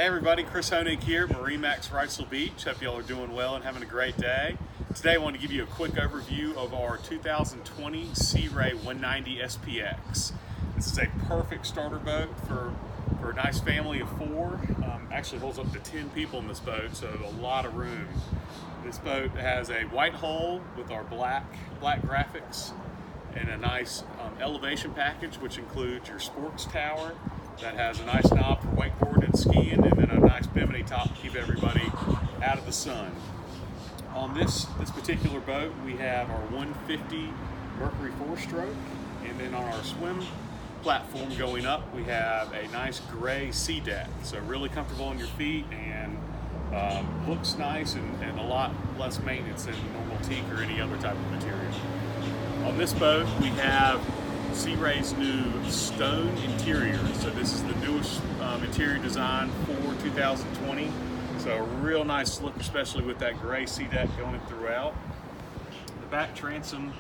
Hey everybody, Chris Honig here, MarineMax Wrightsville Beach. Hope y'all are doing well and having a great day. Today I want to give you a quick overview of our 2020 Sea Ray 190 SPX. This is a perfect starter boat for a nice family of four. Actually holds up to 10 people in this boat, so a lot of room. This boat has a white hull with our black graphics and a nice elevation package, which includes your sports tower that has a nice knob for wakeboarding and skiing, and then a nice bimini top to keep everybody out of the sun. On this particular boat, we have our 150 Mercury 4-stroke, and then on our swim platform going up, we have a nice gray sea deck. So really comfortable on your feet and looks nice and a lot less maintenance than normal teak or any other type of material. On this boat, we have Sea Ray's new stone interior. So this is the newest interior design for 2020. So a real nice look, especially with that gray sea deck going throughout. The back transom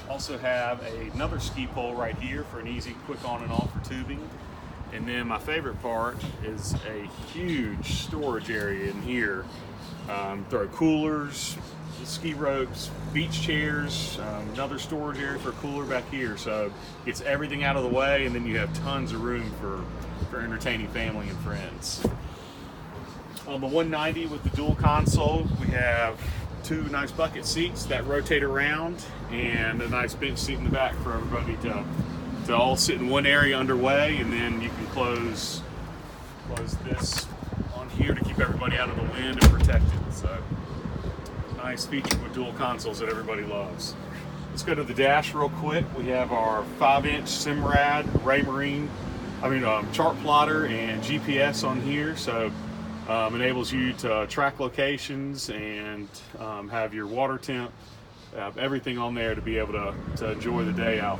also have another ski pole right here for an easy quick on and off for tubing. And then my favorite part is a huge storage area in here. Throw coolers, ski ropes, beach chairs, another storage area for a cooler back here. So gets everything out of the way, and then you have tons of room for entertaining family and friends. On the 190 with the dual console, we have two nice bucket seats that rotate around and a nice bench seat in the back for everybody to all sit in one area underway, and then you can close this on here to keep everybody out of the wind and protect it. So nice feature with dual consoles that everybody loves. Let's go to the dash real quick. We have our 5-inch Simrad chart plotter and GPS on here. So enables you to track locations and have your water temp, everything on there to be able to enjoy the day out.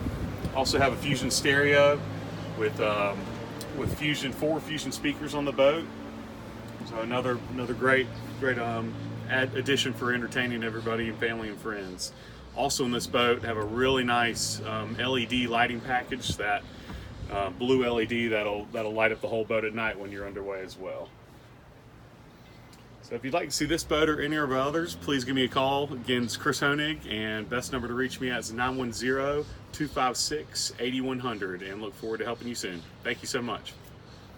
Also have a Fusion stereo with four Fusion speakers on the boat. So another great addition for entertaining everybody and family and friends. Also in this boat have a really nice LED lighting package, that blue LED that'll light up the whole boat at night when you're underway as well. So if you'd like to see this boat or any of our others, please give me a call. Again, it's Chris Honig, and best number to reach me at is 910-256-8100, and look forward to helping you soon. Thank you so much.